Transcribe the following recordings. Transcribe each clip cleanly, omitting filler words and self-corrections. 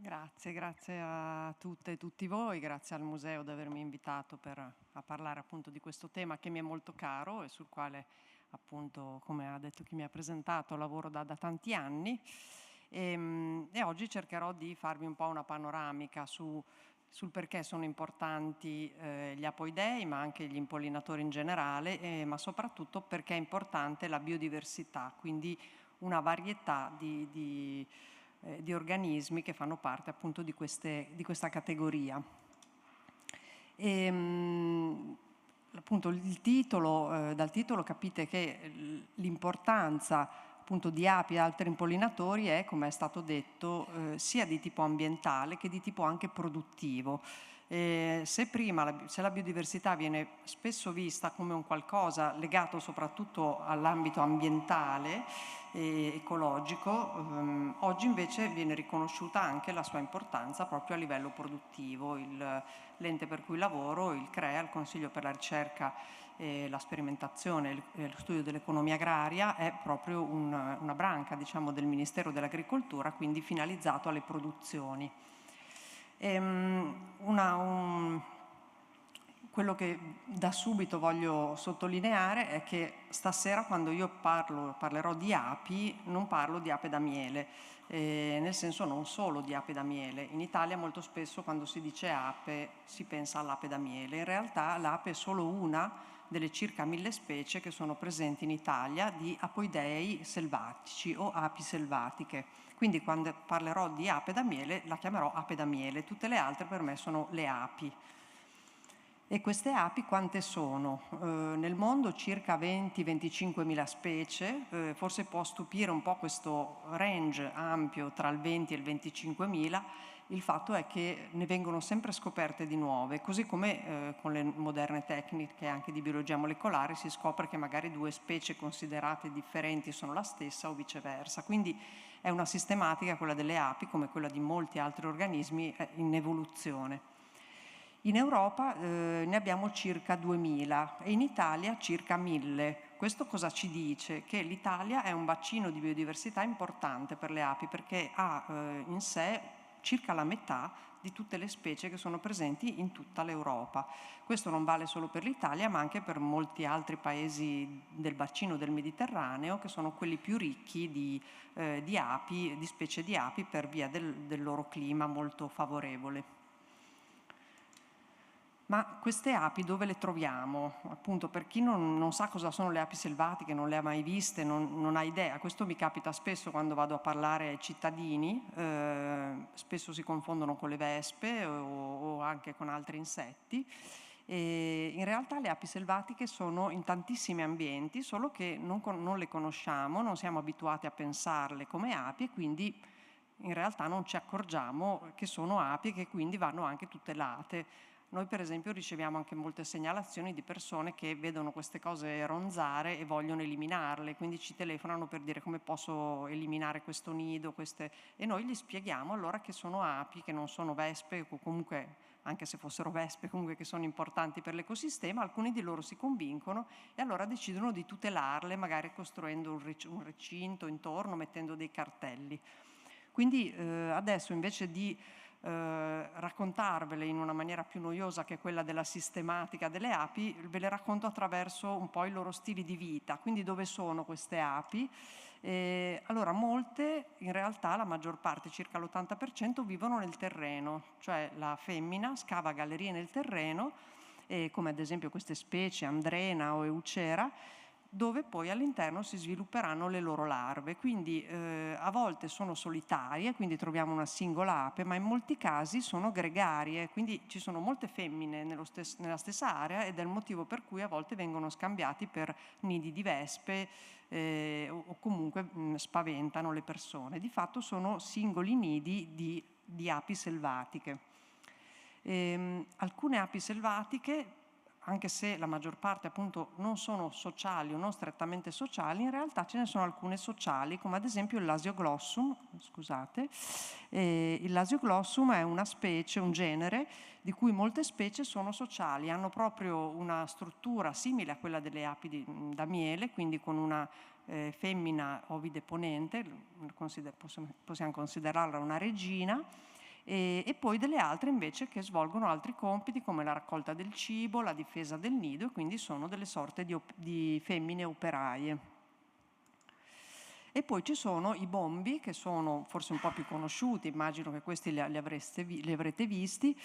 Grazie a tutte e tutti voi, grazie al museo di avermi invitato a parlare appunto di questo tema che mi è molto caro e sul quale appunto, come ha detto chi mi ha presentato, lavoro da tanti anni e oggi cercherò di farvi un po' una panoramica sul perché sono importanti gli apoidei, ma anche gli impollinatori in generale, ma soprattutto perché è importante la biodiversità, quindi una varietà di organismi che fanno parte appunto di questa categoria. Appunto dal titolo capite che l'importanza appunto di api e altri impollinatori è, come è stato detto, sia di tipo ambientale che di tipo anche produttivo. Se la biodiversità viene spesso vista come un qualcosa legato soprattutto all'ambito ambientale e ecologico, oggi invece viene riconosciuta anche la sua importanza proprio a livello produttivo. L'ente per cui lavoro, il CREA, il Consiglio per la ricerca e la sperimentazione e lo studio dell'economia agraria, è proprio una branca, diciamo, del Ministero dell'Agricoltura, quindi finalizzato alle produzioni. Quello che da subito voglio sottolineare è che stasera, quando io parlerò di api, non parlo di ape da miele, nel senso non solo di ape da miele. In Italia molto spesso quando si dice ape si pensa all'ape da miele. In realtà l'ape è solo una delle circa 1000 specie che sono presenti in Italia di apoidei selvatici o api selvatiche. Quindi quando parlerò di ape da miele la chiamerò ape da miele, tutte le altre per me sono le api. E queste api quante sono? Nel mondo circa 20-25 mila specie, forse può stupire un po' questo range ampio tra il 20 e il 25 mila, il fatto è che ne vengono sempre scoperte di nuove, così come con le moderne tecniche anche di biologia molecolare si scopre che magari due specie considerate differenti sono la stessa o viceversa. Quindi è una sistematica, quella delle api, come quella di molti altri organismi, in evoluzione. In Europa ne abbiamo circa 2000 e in Italia circa 1000. Questo cosa ci dice? Che l'Italia è un bacino di biodiversità importante per le api perché ha in sé circa la metà di tutte le specie che sono presenti in tutta l'Europa. Questo non vale solo per l'Italia ma anche per molti altri paesi del bacino del Mediterraneo che sono quelli più ricchi di api, di specie di api per via del loro clima molto favorevole. Ma queste api dove le troviamo? Appunto, per chi non sa cosa sono le api selvatiche, non le ha mai viste, non ha idea, questo mi capita spesso quando vado a parlare ai cittadini, spesso si confondono con le vespe o anche con altri insetti. E in realtà le api selvatiche sono in tantissimi ambienti, solo che non le conosciamo, non siamo abituati a pensarle come api e quindi in realtà non ci accorgiamo che sono api e che quindi vanno anche tutelate. Noi per esempio riceviamo anche molte segnalazioni di persone che vedono queste cose ronzare e vogliono eliminarle, quindi ci telefonano per dire come posso eliminare questo nido, e noi gli spieghiamo allora che sono api, che non sono vespe, o comunque, anche se fossero vespe, comunque che sono importanti per l'ecosistema. Alcuni di loro si convincono e allora decidono di tutelarle, magari costruendo un recinto intorno, mettendo dei cartelli. Quindi adesso invece di raccontarvele in una maniera più noiosa che quella della sistematica delle api, ve le racconto attraverso un po' i loro stili di vita. Quindi dove sono queste api? Allora molte, in realtà la maggior parte, circa l'80%, vivono nel terreno, cioè la femmina scava gallerie nel terreno, come ad esempio queste specie, Andrena o Eucera, dove poi all'interno si svilupperanno le loro larve. Quindi a volte sono solitarie, quindi troviamo una singola ape, ma in molti casi sono gregarie, quindi ci sono molte femmine nella stessa area ed è il motivo per cui a volte vengono scambiati per nidi di vespe o comunque spaventano le persone. Di fatto sono singoli nidi di api selvatiche. Alcune api selvatiche, anche se la maggior parte appunto non sono sociali o non strettamente sociali, in realtà ce ne sono alcune sociali, come ad esempio il Lasioglossum. Scusate. Il Lasioglossum è una specie, un genere, di cui molte specie sono sociali, hanno proprio una struttura simile a quella delle api da miele, quindi con una femmina ovideponente, possiamo considerarla una regina, e poi delle altre invece che svolgono altri compiti come la raccolta del cibo, la difesa del nido, e quindi sono delle sorte di femmine operaie. E poi ci sono i bombi, che sono forse un po' più conosciuti, immagino che questi li avrete visti,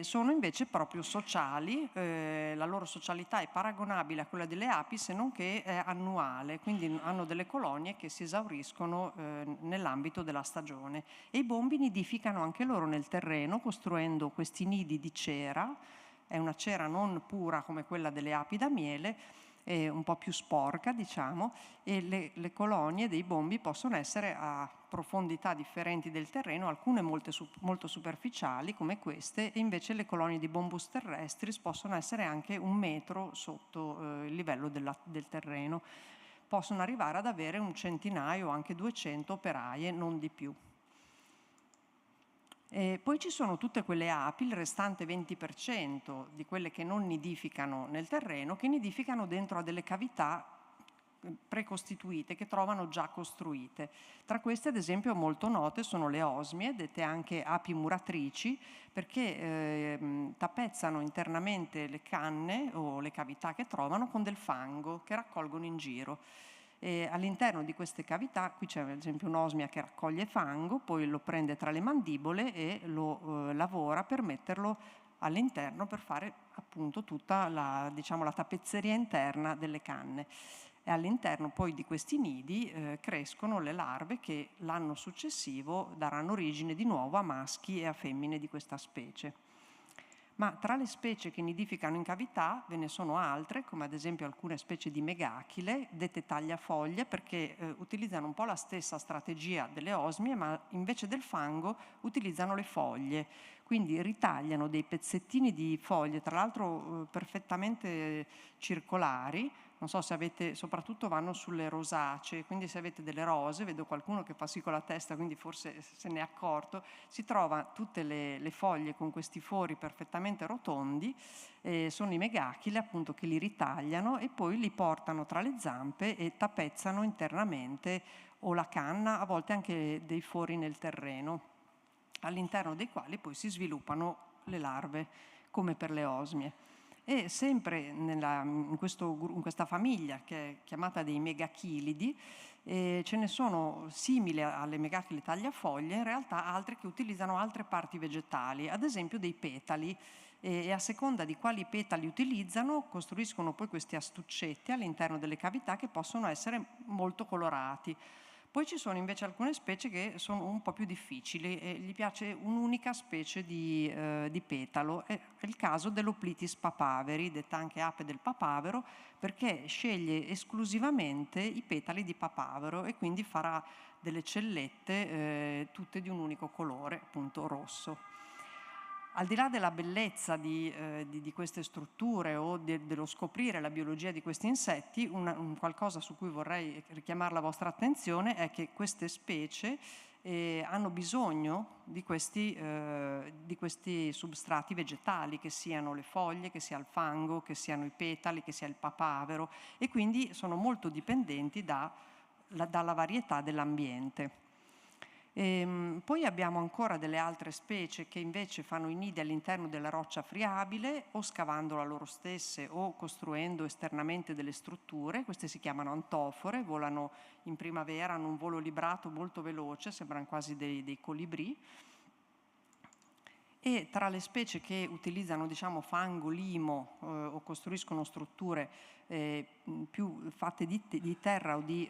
sono invece proprio sociali, la loro socialità è paragonabile a quella delle api, se non che è annuale, quindi hanno delle colonie che si esauriscono nell'ambito della stagione. E i bombi nidificano anche loro nel terreno, costruendo questi nidi di cera, è una cera non pura come quella delle api da miele, un po' più sporca, diciamo, e le colonie dei bombi possono essere a profondità differenti del terreno, alcune molto superficiali come queste, e invece le colonie di bombus terrestris possono essere anche 1 metro sotto il livello del terreno. Possono arrivare ad avere un centinaio o anche 200 operaie, non di più. Poi ci sono tutte quelle api, il restante 20% di quelle che non nidificano nel terreno, che nidificano dentro a delle cavità precostituite, che trovano già costruite. Tra queste, ad esempio, molto note sono le osmie, dette anche api muratrici, perché tappezzano internamente le canne o le cavità che trovano con del fango che raccolgono in giro. All'interno di queste cavità, qui c'è ad esempio un'osmia che raccoglie fango, poi lo prende tra le mandibole e lo lavora per metterlo all'interno per fare appunto tutta la tappezzeria interna delle canne. E all'interno poi di questi nidi crescono le larve che l'anno successivo daranno origine di nuovo a maschi e a femmine di questa specie. Ma tra le specie che nidificano in cavità ve ne sono altre, come ad esempio alcune specie di megachile, dette tagliafoglie, perché utilizzano un po' la stessa strategia delle osmie, ma invece del fango utilizzano le foglie. Quindi ritagliano dei pezzettini di foglie, tra l'altro perfettamente circolari. Non so se avete, soprattutto vanno sulle rosacee, quindi se avete delle rose, vedo qualcuno che fa sì con la testa, quindi forse se ne è accorto, si trova tutte le foglie con questi fori perfettamente rotondi, sono i megachile appunto che li ritagliano e poi li portano tra le zampe e tappezzano internamente o la canna, a volte anche dei fori nel terreno, all'interno dei quali poi si sviluppano le larve, come per le osmie. E sempre in questa famiglia che è chiamata dei megachilidi, ce ne sono simili alle megachile tagliafoglie, in realtà altre che utilizzano altre parti vegetali, ad esempio dei petali, e a seconda di quali petali utilizzano costruiscono poi questi astuccetti all'interno delle cavità che possono essere molto colorati. Poi ci sono invece alcune specie che sono un po' più difficili e gli piace un'unica specie di petalo. È il caso dell'Oplitis papaveri, detta anche ape del papavero, perché sceglie esclusivamente i petali di papavero e quindi farà delle cellette tutte di un unico colore, appunto rosso. Al di là della bellezza di queste strutture o dello scoprire la biologia di questi insetti, qualcosa su cui vorrei richiamare la vostra attenzione è che queste specie hanno bisogno di questi substrati vegetali, che siano le foglie, che sia il fango, che siano i petali, che sia il papavero, e quindi sono molto dipendenti dalla varietà dell'ambiente. Poi abbiamo ancora delle altre specie che invece fanno i nidi all'interno della roccia friabile o scavandola loro stesse o costruendo esternamente delle strutture. Queste si chiamano antofore, volano in primavera, hanno un volo librato molto veloce, sembrano quasi dei colibrì. E tra le specie che utilizzano fango, limo o costruiscono strutture più fatte di terra o di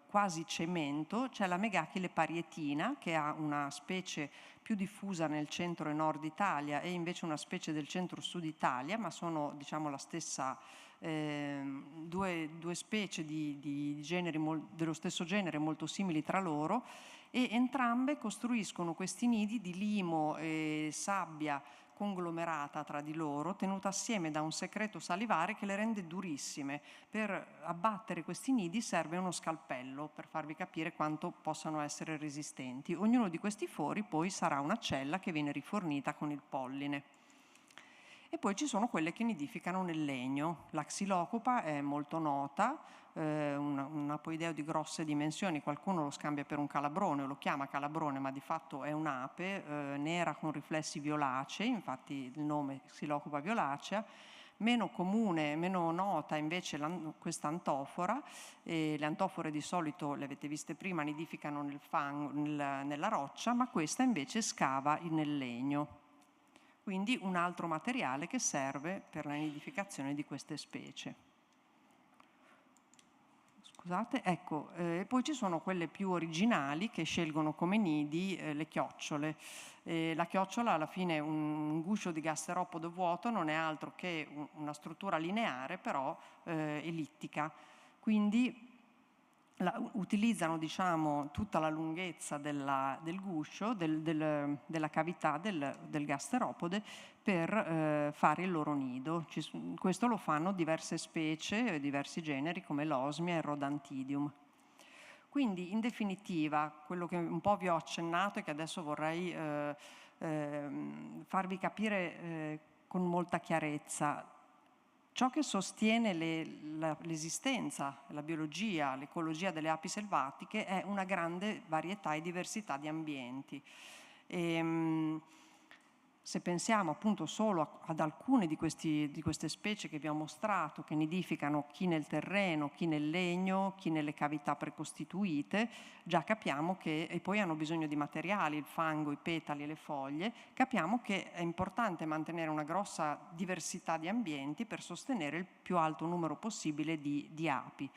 quasi cemento, c'è la megachile parietina, che ha una specie più diffusa nel centro e nord Italia e invece una specie del centro-sud Italia, ma sono la stessa, due specie di generi dello stesso genere molto simili tra loro, e entrambe costruiscono questi nidi di limo e sabbia conglomerata tra di loro, tenuta assieme da un secreto salivare che le rende durissime. Per abbattere questi nidi serve uno scalpello, per farvi capire quanto possano essere resistenti. Ognuno di questi fori poi sarà una cella che viene rifornita con il polline. E poi ci sono quelle che nidificano nel legno. La Xylocopa è molto nota, un apoideo di grosse dimensioni, qualcuno lo scambia per un calabrone o lo chiama calabrone, ma di fatto è un'ape nera con riflessi violacei, infatti il nome Xylocopa violacea. Meno comune, meno nota invece questa antofora. Le antofore di solito, le avete viste prima, nidificano nel fango, nella roccia, ma questa invece scava nel legno. Quindi un altro materiale che serve per la nidificazione di queste specie. Scusate, ecco, poi ci sono quelle più originali che scelgono come nidi le chiocciole. La chiocciola alla fine, un guscio di gasteropodo vuoto, non è altro che una struttura lineare però ellittica. Quindi utilizzano, diciamo, tutta la lunghezza del guscio, della cavità del gasteropode per fare il loro nido. Questo lo fanno diverse specie, diversi generi come l'osmia e il Rhodantidium. Quindi in definitiva quello che un po' vi ho accennato e che adesso vorrei farvi capire con molta chiarezza. Ciò che sostiene l'esistenza, la biologia, l'ecologia delle api selvatiche è una grande varietà e diversità di ambienti. Se pensiamo appunto solo ad alcune di queste specie che vi ho mostrato, che nidificano chi nel terreno, chi nel legno, chi nelle cavità precostituite, già capiamo che, e poi hanno bisogno di materiali, il fango, i petali e le foglie, capiamo che è importante mantenere una grossa diversità di ambienti per sostenere il più alto numero possibile di api.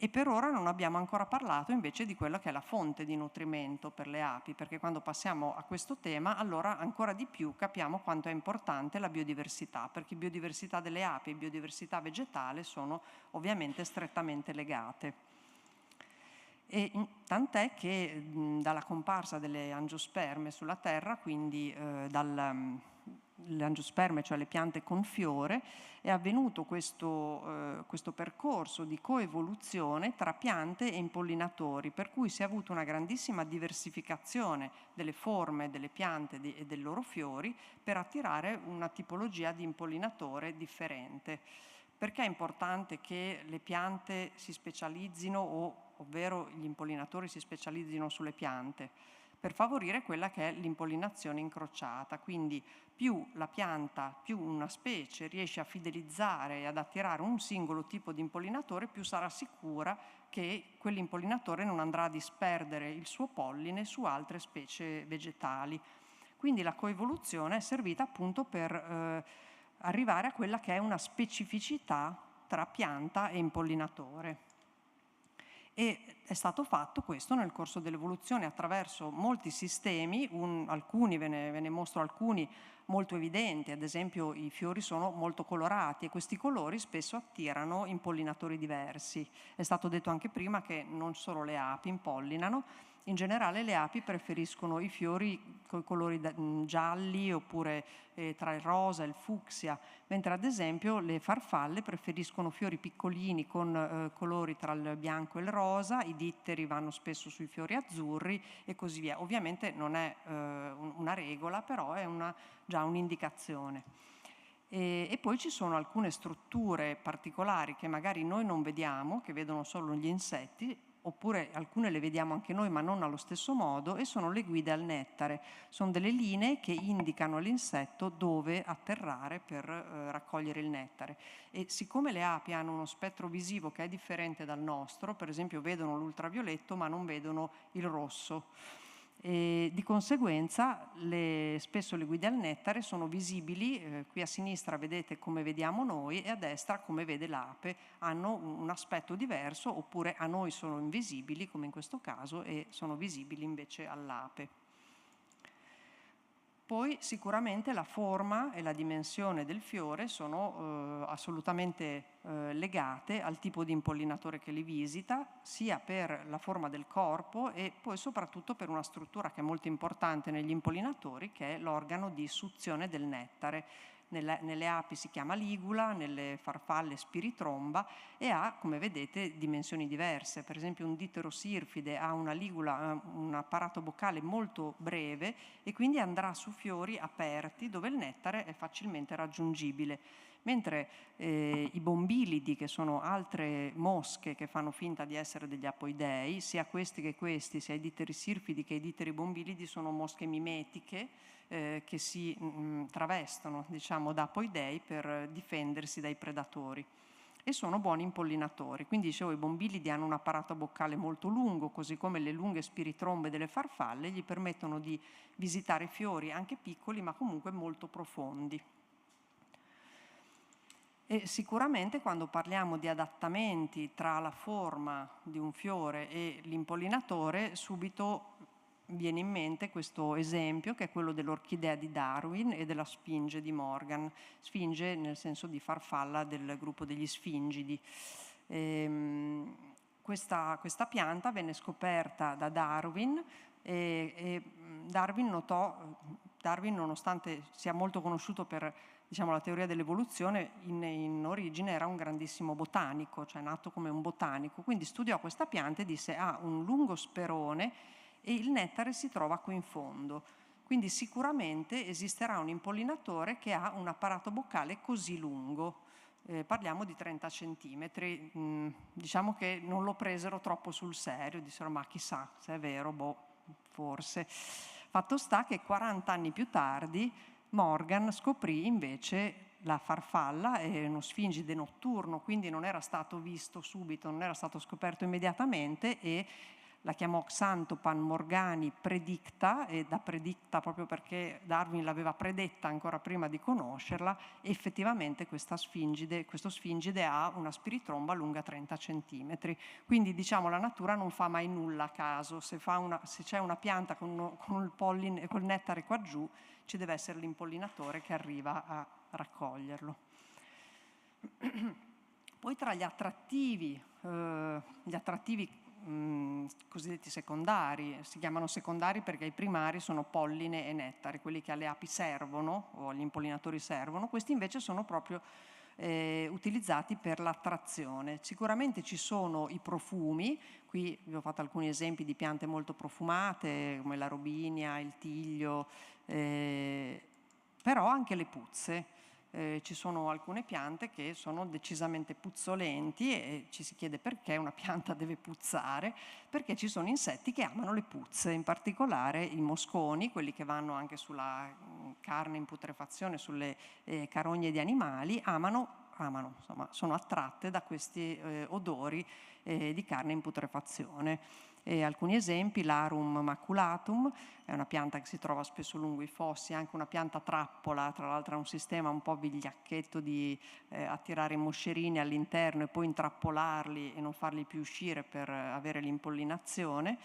E per ora non abbiamo ancora parlato invece di quella che è la fonte di nutrimento per le api, perché quando passiamo a questo tema allora ancora di più capiamo quanto è importante la biodiversità, perché biodiversità delle api e biodiversità vegetale sono ovviamente strettamente legate. E tant'è che dalla comparsa delle angiosperme sulla Terra, quindi le angiosperme, cioè le piante con fiore, è avvenuto questo percorso di coevoluzione tra piante e impollinatori, per cui si è avuto una grandissima diversificazione delle forme delle piante e dei loro fiori per attirare una tipologia di impollinatore differente. Perché è importante che le piante si specializzino, ovvero gli impollinatori si specializzino sulle piante? Per favorire quella che è l'impollinazione incrociata, quindi più la pianta, più una specie riesce a fidelizzare e ad attirare un singolo tipo di impollinatore, più sarà sicura che quell'impollinatore non andrà a disperdere il suo polline su altre specie vegetali. Quindi la coevoluzione è servita appunto per arrivare a quella che è una specificità tra pianta e impollinatore. E è stato fatto questo nel corso dell'evoluzione attraverso molti sistemi, alcuni, ve ne mostro alcuni molto evidenti, ad esempio i fiori sono molto colorati e questi colori spesso attirano impollinatori diversi. È stato detto anche prima che non solo le api impollinano, in generale le api preferiscono i fiori con i colori gialli oppure tra il rosa e il fucsia, mentre ad esempio le farfalle preferiscono fiori piccolini con colori tra il bianco e il rosa, i ditteri vanno spesso sui fiori azzurri e così via. Ovviamente non è una regola, però è già un'indicazione. E poi ci sono alcune strutture particolari che magari noi non vediamo, che vedono solo gli insetti, oppure alcune le vediamo anche noi ma non allo stesso modo, e sono le guide al nettare. Sono delle linee che indicano all'insetto dove atterrare per raccogliere il nettare. E siccome le api hanno uno spettro visivo che è differente dal nostro, per esempio vedono l'ultravioletto ma non vedono il rosso, e di conseguenza spesso le guide al nettare sono visibili, qui a sinistra vedete come vediamo noi e a destra come vede l'ape, hanno un aspetto diverso, oppure a noi sono invisibili come in questo caso e sono visibili invece all'ape. Poi sicuramente la forma e la dimensione del fiore sono assolutamente legate al tipo di impollinatore che li visita, sia per la forma del corpo e poi soprattutto per una struttura che è molto importante negli impollinatori, che è l'organo di suzione del nettare. nelle api si chiama ligula, nelle farfalle spiritromba e ha, come vedete, dimensioni diverse. Per esempio un ditterosirfide ha una ligula, un apparato boccale molto breve e quindi andrà su fiori aperti dove il nettare è facilmente raggiungibile. Mentre i bombilidi, che sono altre mosche che fanno finta di essere degli apoidei, sia questi che questi, sia i ditterisirfidi che i ditteribombilidi, sono mosche mimetiche che si travestono, diciamo, da apoidei per difendersi dai predatori. E sono buoni impollinatori. Quindi dicevo, i bombilidi hanno un apparato boccale molto lungo, così come le lunghe spiritrombe delle farfalle gli permettono di visitare fiori anche piccoli ma comunque molto profondi. E sicuramente quando parliamo di adattamenti tra la forma di un fiore e l'impollinatore, subito viene in mente questo esempio, che è quello dell'orchidea di Darwin e della sfinge di Morgan. Sfinge nel senso di farfalla del gruppo degli sfingidi. Questa pianta venne scoperta da Darwin e Darwin, nonostante sia molto conosciuto per, diciamo, la teoria dell'evoluzione, in origine era un grandissimo botanico, cioè nato come un botanico. Quindi studiò questa pianta e disse: ha un lungo sperone e il nettare si trova qui in fondo. Quindi sicuramente esisterà un impollinatore che ha un apparato boccale così lungo. Parliamo di 30 centimetri. Diciamo che non lo presero troppo sul serio, dissero: ma chissà se è vero, boh, forse. Fatto sta che 40 anni più tardi Morgan scoprì invece la farfalla, è uno sfingide notturno, quindi non era stato visto subito, non era stato scoperto immediatamente, e la chiamò Xanthopan morgani predicta, e da predicta proprio perché Darwin l'aveva predetta ancora prima di conoscerla, e effettivamente questo sfingide ha una spiritromba lunga 30 centimetri. Quindi diciamo la natura non fa mai nulla a caso, se c'è una pianta con il polline, col nettare qua giù, ci deve essere l'impollinatore che arriva a raccoglierlo. Poi tra gli attrattivi cosiddetti secondari, si chiamano secondari perché i primari sono polline e nettare, quelli che alle api servono o agli impollinatori servono. Questi invece sono proprio utilizzati per l'attrazione. Sicuramente ci sono i profumi, qui vi ho fatto alcuni esempi di piante molto profumate come la robinia, il tiglio, però anche le puzze. Ci sono alcune piante che sono decisamente puzzolenti e ci si chiede perché una pianta deve puzzare, perché ci sono insetti che amano le puzze, in particolare i mosconi, quelli che vanno anche sulla carne in putrefazione, sulle carogne di animali, insomma, sono attratte da questi odori di carne in putrefazione. Alcuni esempi: l'Arum maculatum è una pianta che si trova spesso lungo i fossi, anche una pianta trappola, tra l'altro ha un sistema un po' vigliacchetto di attirare i moscerini all'interno e poi intrappolarli e non farli più uscire per avere l'impollinazione.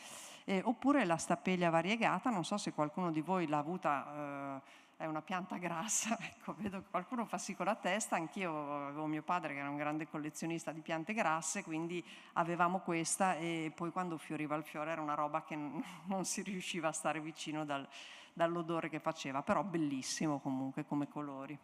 Oppure la Stapelia variegata, non so se qualcuno di voi l'ha avuta, è una pianta grassa, ecco, vedo che qualcuno fa sì con la testa, anch'io avevo mio padre che era un grande collezionista di piante grasse, quindi avevamo questa, e poi quando fioriva il fiore era una roba che non si riusciva a stare vicino dall'odore che faceva, però bellissimo comunque come colori.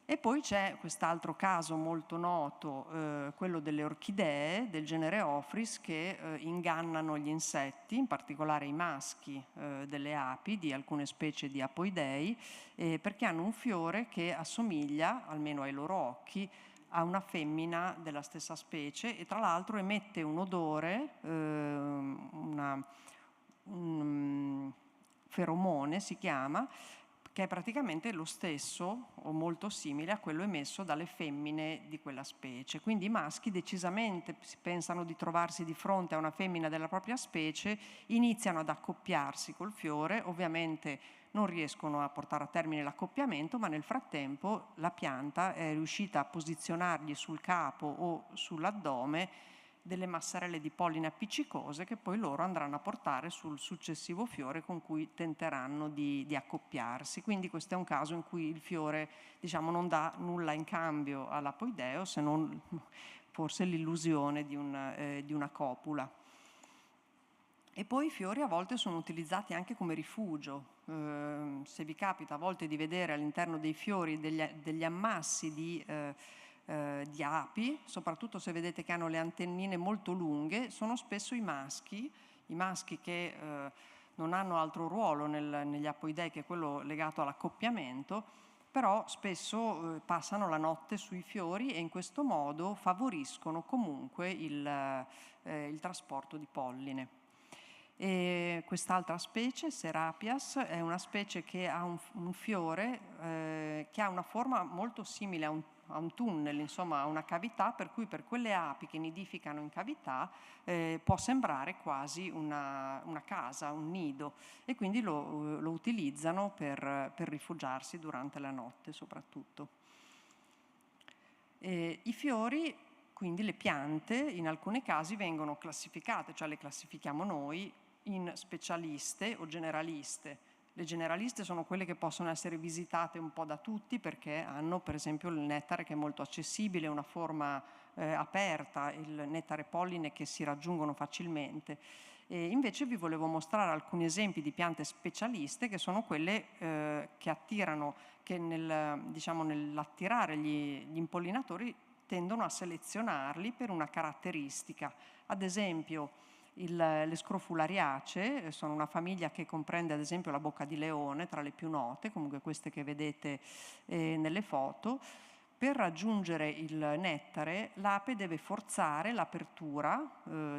E poi c'è quest'altro caso molto noto, quello delle orchidee del genere Ophrys, che ingannano gli insetti, in particolare i maschi delle api, di alcune specie di apoidei, perché hanno un fiore che assomiglia, almeno ai loro occhi, a una femmina della stessa specie, e tra l'altro emette un odore, un feromone si chiama, che è praticamente lo stesso o molto simile a quello emesso dalle femmine di quella specie. Quindi i maschi decisamente pensano di trovarsi di fronte a una femmina della propria specie, iniziano ad accoppiarsi col fiore, ovviamente non riescono a portare a termine l'accoppiamento, ma nel frattempo la pianta è riuscita a posizionargli sul capo o sull'addome delle massarelle di polline appiccicose che poi loro andranno a portare sul successivo fiore con cui tenteranno di accoppiarsi. Quindi questo è un caso in cui il fiore, diciamo, non dà nulla in cambio all'apoideo, se non forse l'illusione di una copula. E poi i fiori a volte sono utilizzati anche come rifugio. Se vi capita a volte di vedere all'interno dei fiori degli ammassi di api, soprattutto se vedete che hanno le antennine molto lunghe, sono spesso i maschi che non hanno altro ruolo negli apoidei che quello legato all'accoppiamento, però spesso passano la notte sui fiori e in questo modo favoriscono comunque il trasporto di polline. E quest'altra specie, Serapias, è una specie che ha un fiore che ha una forma molto simile a un tunnel, insomma a una cavità, per cui per quelle api che nidificano in cavità può sembrare quasi una casa, un nido, e quindi lo utilizzano per rifugiarsi durante la notte soprattutto. I fiori, quindi le piante, in alcuni casi vengono classificate, cioè le classifichiamo noi, in specialiste o generaliste. Le generaliste sono quelle che possono essere visitate un po' da tutti perché hanno per esempio il nettare che è molto accessibile, una forma aperta, il nettare polline che si raggiungono facilmente. E invece vi volevo mostrare alcuni esempi di piante specialiste che sono quelle che attirano, che nell'attirare gli impollinatori tendono a selezionarli per una caratteristica. Ad esempio le scrofulariacee sono una famiglia che comprende ad esempio la bocca di leone, tra le più note, comunque queste che vedete nelle foto. Per raggiungere il nettare l'ape deve forzare l'apertura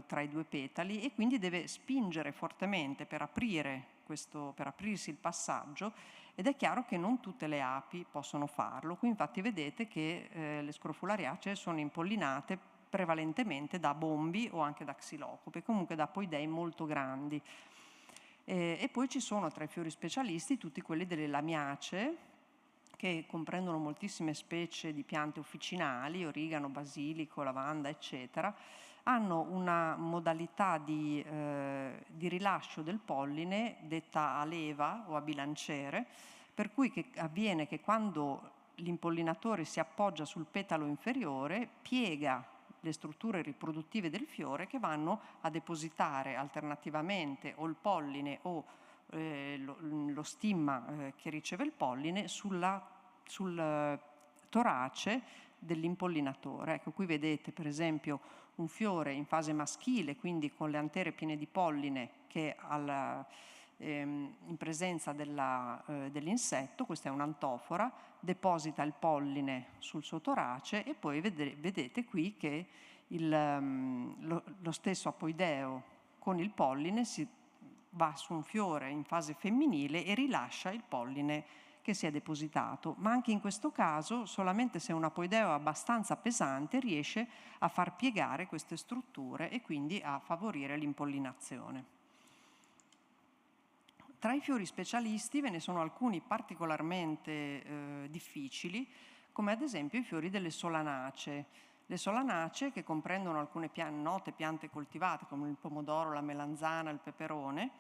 tra i due petali e quindi deve spingere fortemente per aprirsi il passaggio, ed è chiaro che non tutte le api possono farlo. Qui infatti vedete che le scrofulariacee sono impollinate prevalentemente da bombi o anche da xilocope, comunque da apoidei molto grandi. E poi ci sono tra i fiori specialisti tutti quelli delle lamiacee, che comprendono moltissime specie di piante officinali, origano, basilico, lavanda, eccetera. Hanno una modalità di rilascio del polline detta a leva o a bilanciere, per cui avviene che quando l'impollinatore si appoggia sul petalo inferiore, piega le strutture riproduttive del fiore che vanno a depositare alternativamente o il polline o lo stigma che riceve il polline sul torace dell'impollinatore. Ecco, qui vedete per esempio un fiore in fase maschile, quindi con le antere piene di polline che in presenza dell'insetto, questa è un'antofora, deposita il polline sul suo torace e poi vedete qui che lo stesso apoideo con il polline va su un fiore in fase femminile e rilascia il polline che si è depositato, ma anche in questo caso solamente se un apoideo abbastanza pesante riesce a far piegare queste strutture e quindi a favorire l'impollinazione. Tra i fiori specialisti ve ne sono alcuni particolarmente difficili, come ad esempio i fiori delle solanacee. Le solanacee, che comprendono alcune note piante coltivate come il pomodoro, la melanzana, il peperone,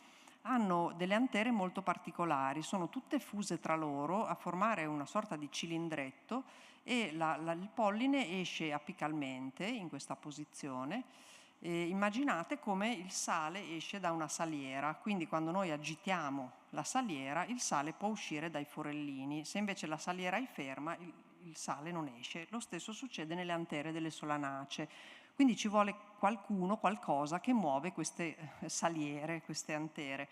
hanno delle antere molto particolari, sono tutte fuse tra loro a formare una sorta di cilindretto e il polline esce apicalmente in questa posizione. Immaginate come il sale esce da una saliera, quindi quando noi agitiamo la saliera il sale può uscire dai forellini, se invece la saliera è ferma il sale non esce. Lo stesso succede nelle antere delle solanacee, quindi ci vuole qualcosa che muove queste saliere, queste antere.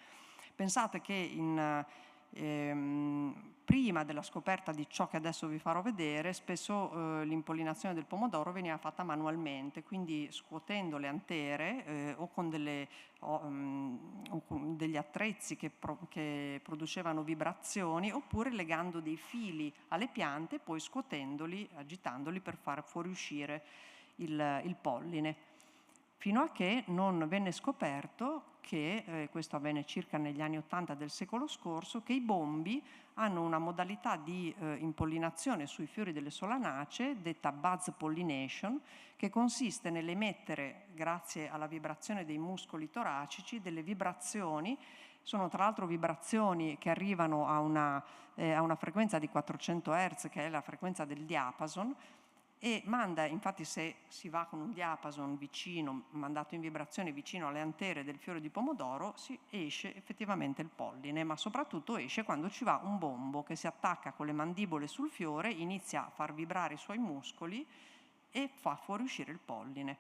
Pensate che prima della scoperta di ciò che adesso vi farò vedere, spesso l'impollinazione del pomodoro veniva fatta manualmente, quindi scuotendo le antere o con degli attrezzi che producevano vibrazioni, oppure legando dei fili alle piante e poi scuotendoli, agitandoli per far fuoriuscire il polline, fino a che non venne scoperto che, questo avvenne circa negli anni 80 del secolo scorso, che i bombi hanno una modalità di impollinazione sui fiori delle solanacee detta buzz pollination, che consiste nell'emettere, grazie alla vibrazione dei muscoli toracici, delle vibrazioni. Sono tra l'altro vibrazioni che arrivano a una frequenza di 400 Hz, che è la frequenza del diapason, e manda, infatti se si va con un diapason vicino, mandato in vibrazione vicino alle antere del fiore di pomodoro, esce effettivamente il polline, ma soprattutto esce quando ci va un bombo che si attacca con le mandibole sul fiore, inizia a far vibrare i suoi muscoli e fa fuoriuscire il polline.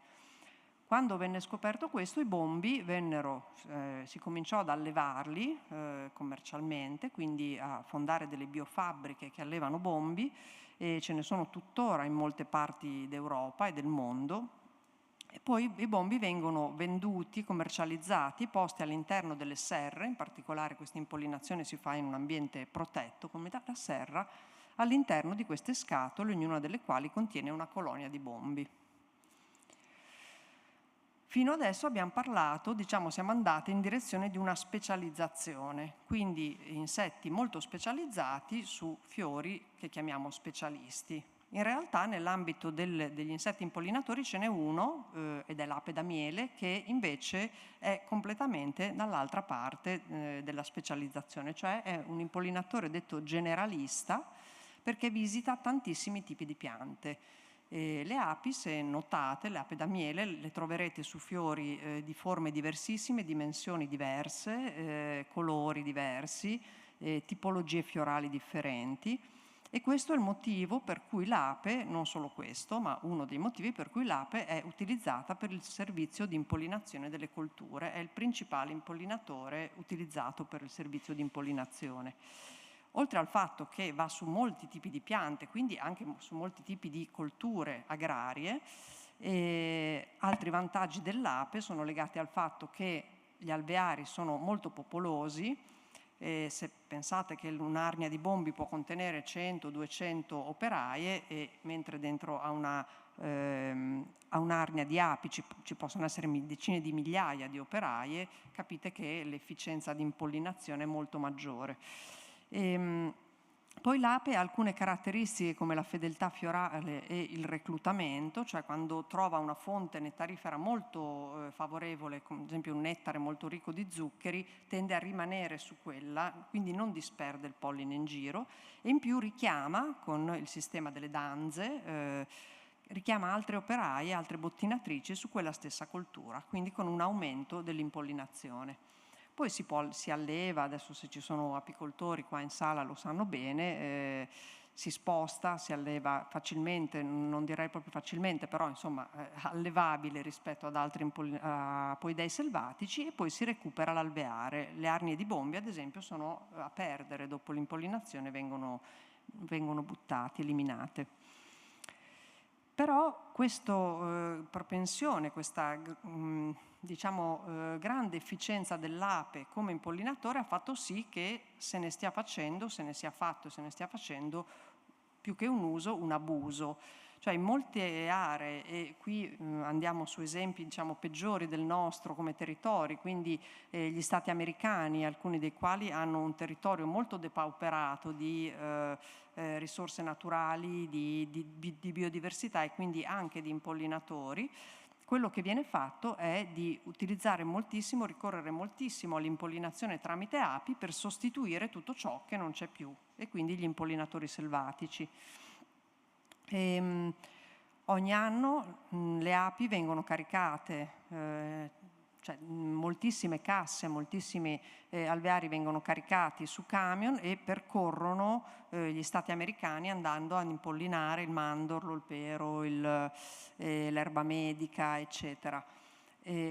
Quando venne scoperto questo, i bombi si cominciò ad allevarli commercialmente, quindi a fondare delle biofabbriche che allevano bombi, e ce ne sono tuttora in molte parti d'Europa e del mondo. E poi i bombi vengono venduti, commercializzati, posti all'interno delle serre, in particolare questa impollinazione si fa in un ambiente protetto come la serra, all'interno di queste scatole, ognuna delle quali contiene una colonia di bombi. Fino adesso abbiamo parlato, siamo andati in direzione di una specializzazione, quindi insetti molto specializzati su fiori che chiamiamo specialisti. In realtà nell'ambito degli insetti impollinatori ce n'è uno, ed è l'ape da miele, che invece è completamente dall'altra parte della specializzazione, cioè è un impollinatore detto generalista perché visita tantissimi tipi di piante. Le api, se notate, le api da miele le troverete su fiori di forme diversissime, dimensioni diverse, colori diversi, tipologie fiorali differenti, e questo è il motivo per cui l'ape, non solo questo, ma uno dei motivi per cui l'ape è utilizzata per il servizio di impollinazione delle colture, è il principale impollinatore utilizzato per il servizio di impollinazione. Oltre al fatto che va su molti tipi di piante, quindi anche su molti tipi di colture agrarie, altri vantaggi dell'ape sono legati al fatto che gli alveari sono molto popolosi. Se pensate che un'arnia di bombi può contenere 100-200 operaie, mentre dentro a un'arnia di api ci possono essere decine di migliaia di operaie, capite che l'efficienza di impollinazione è molto maggiore. Poi l'ape ha alcune caratteristiche come la fedeltà fiorale e il reclutamento, cioè quando trova una fonte nettarifera molto favorevole, come ad esempio un nettare molto ricco di zuccheri, tende a rimanere su quella, quindi non disperde il polline in giro, e in più richiama, con il sistema delle danze, richiama altre operaie, altre bottinatrici su quella stessa coltura, quindi con un aumento dell'impollinazione. Poi si alleva, adesso se ci sono apicoltori qua in sala lo sanno bene, si sposta, si alleva facilmente, non direi proprio facilmente, però insomma allevabile rispetto ad altri apoidei selvatici, e poi si recupera l'alveare. Le arnie di bombi ad esempio sono a perdere, dopo l'impollinazione vengono buttati, eliminate. Però questa propensione, questa grande efficienza dell'ape come impollinatore ha fatto sì che se ne sia fatto più che un uso, un abuso. Cioè in molte aree, e qui andiamo su esempi peggiori del nostro come territori, quindi gli stati americani, alcuni dei quali hanno un territorio molto depauperato di risorse naturali, di biodiversità e quindi anche di impollinatori. Quello che viene fatto è di utilizzare moltissimo, ricorrere moltissimo all'impollinazione tramite api per sostituire tutto ciò che non c'è più, e quindi gli impollinatori selvatici. Ogni anno le api vengono caricate, cioè moltissime casse, moltissimi alveari vengono caricati su camion e percorrono gli stati americani andando ad impollinare il mandorlo, il pero, l'erba medica, eccetera.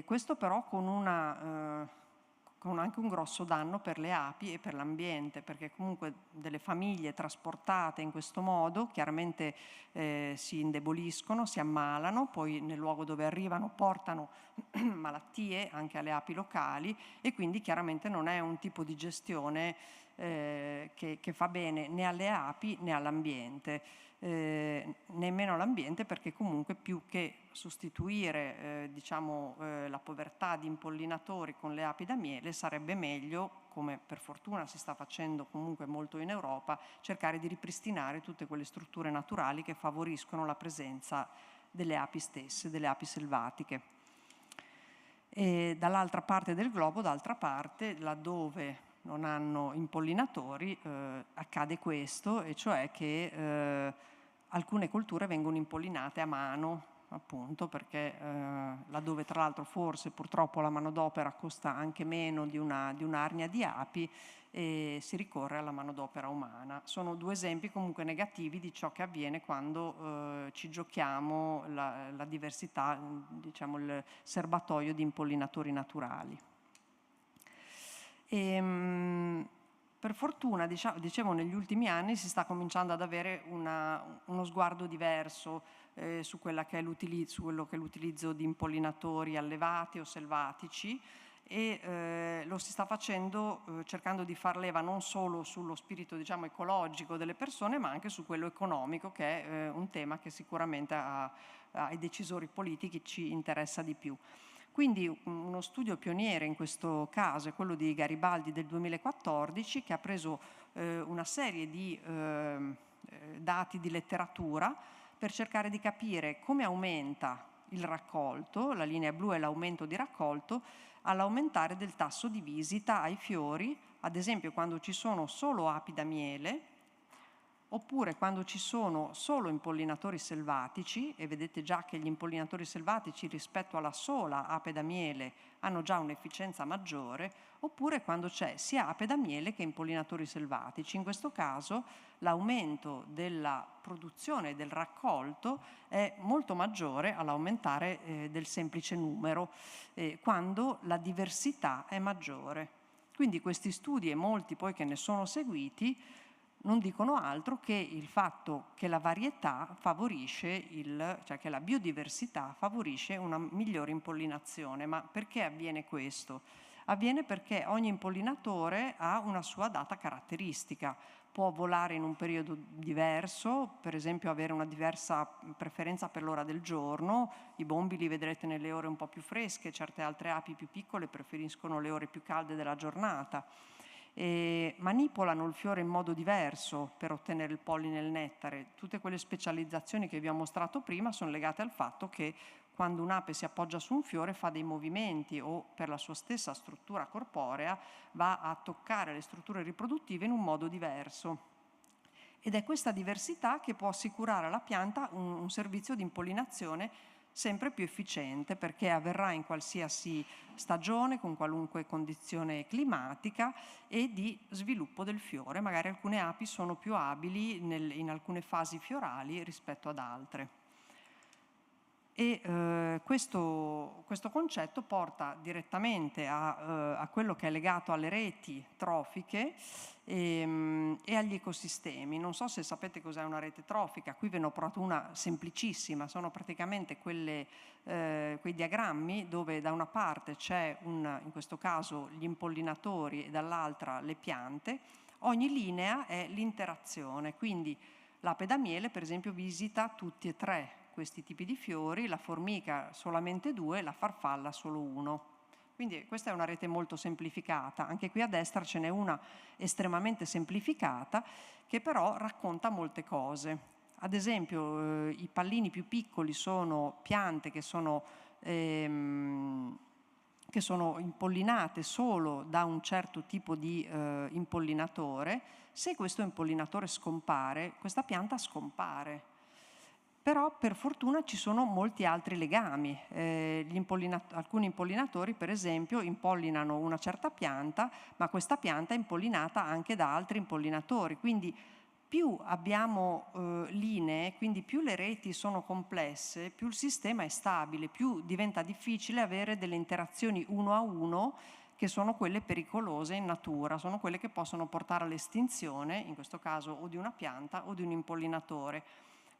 Questo però con anche un grosso danno per le api e per l'ambiente, perché comunque delle famiglie trasportate in questo modo chiaramente si indeboliscono, si ammalano, poi nel luogo dove arrivano portano malattie anche alle api locali, e quindi chiaramente non è un tipo di gestione che fa bene né alle api né all'ambiente. Nemmeno all'ambiente, perché comunque più che sostituire la povertà di impollinatori con le api da miele, sarebbe meglio, come per fortuna si sta facendo comunque molto in Europa, cercare di ripristinare tutte quelle strutture naturali che favoriscono la presenza delle api stesse, delle api selvatiche. E dall'altra parte del globo, d'altra parte, laddove non hanno impollinatori, accade questo, e cioè che alcune colture vengono impollinate a mano, appunto perché laddove tra l'altro forse purtroppo la manodopera costa anche meno di un'arnia di api, e si ricorre alla manodopera umana. Sono due esempi comunque negativi di ciò che avviene quando ci giochiamo la diversità, diciamo il serbatoio di impollinatori naturali. Per fortuna, dicevo, negli ultimi anni si sta cominciando ad avere uno sguardo diverso su quello che è l'utilizzo di impollinatori allevati o selvatici, e lo si sta facendo cercando di far leva non solo sullo spirito, diciamo, ecologico delle persone, ma anche su quello economico, che è un tema che sicuramente ai decisori politici ci interessa di più. Quindi uno studio pioniere in questo caso è quello di Garibaldi del 2014, che ha preso una serie di dati di letteratura per cercare di capire come aumenta il raccolto, la linea blu è l'aumento di raccolto, all'aumentare del tasso di visita ai fiori, ad esempio quando ci sono solo api da miele, oppure quando ci sono solo impollinatori selvatici, e vedete già che gli impollinatori selvatici rispetto alla sola ape da miele hanno già un'efficienza maggiore, oppure quando c'è sia ape da miele che impollinatori selvatici. In questo caso l'aumento della produzione e del raccolto è molto maggiore all'aumentare del semplice numero, quando la diversità è maggiore. Quindi questi studi e molti poi che ne sono seguiti non dicono altro che il fatto che la varietà favorisce cioè che la biodiversità favorisce una migliore impollinazione. Ma perché avviene questo? Avviene perché ogni impollinatore ha una sua data caratteristica. Può volare in un periodo diverso, per esempio avere una diversa preferenza per l'ora del giorno. I bombi li vedrete nelle ore un po' più fresche, certe altre api più piccole preferiscono le ore più calde della giornata. Manipolano il fiore in modo diverso per ottenere il polline e il nettare. Tutte quelle specializzazioni che vi ho mostrato prima sono legate al fatto che quando un'ape si appoggia su un fiore fa dei movimenti o per la sua stessa struttura corporea va a toccare le strutture riproduttive in un modo diverso. Ed è questa diversità che può assicurare alla pianta un servizio di impollinazione sempre più efficiente, perché avverrà in qualsiasi stagione, con qualunque condizione climatica, e di sviluppo del fiore. Magari alcune api sono più abili in alcune fasi fiorali rispetto ad altre. E questo concetto porta direttamente a quello che è legato alle reti trofiche e agli ecosistemi. Non so se sapete cos'è una rete trofica, qui ve ne ho portato una semplicissima, sono praticamente quei diagrammi dove da una parte c'è in questo caso gli impollinatori e dall'altra le piante. Ogni linea è l'interazione, quindi l'ape da miele per esempio visita tutti e tre questi tipi di fiori, la formica solamente 2, la farfalla solo 1. Quindi questa è una rete molto semplificata. Anche qui a destra ce n'è una estremamente semplificata che però racconta molte cose. Ad esempio i pallini più piccoli sono piante che sono impollinate solo da un certo tipo di impollinatore. Se questo impollinatore scompare, questa pianta scompare. Però per fortuna ci sono molti altri legami. Alcuni impollinatori, per esempio, impollinano una certa pianta, ma questa pianta è impollinata anche da altri impollinatori. Quindi più abbiamo linee, quindi più le reti sono complesse, più il sistema è stabile, più diventa difficile avere delle interazioni uno a uno che sono quelle pericolose in natura, sono quelle che possono portare all'estinzione, in questo caso o di una pianta o di un impollinatore.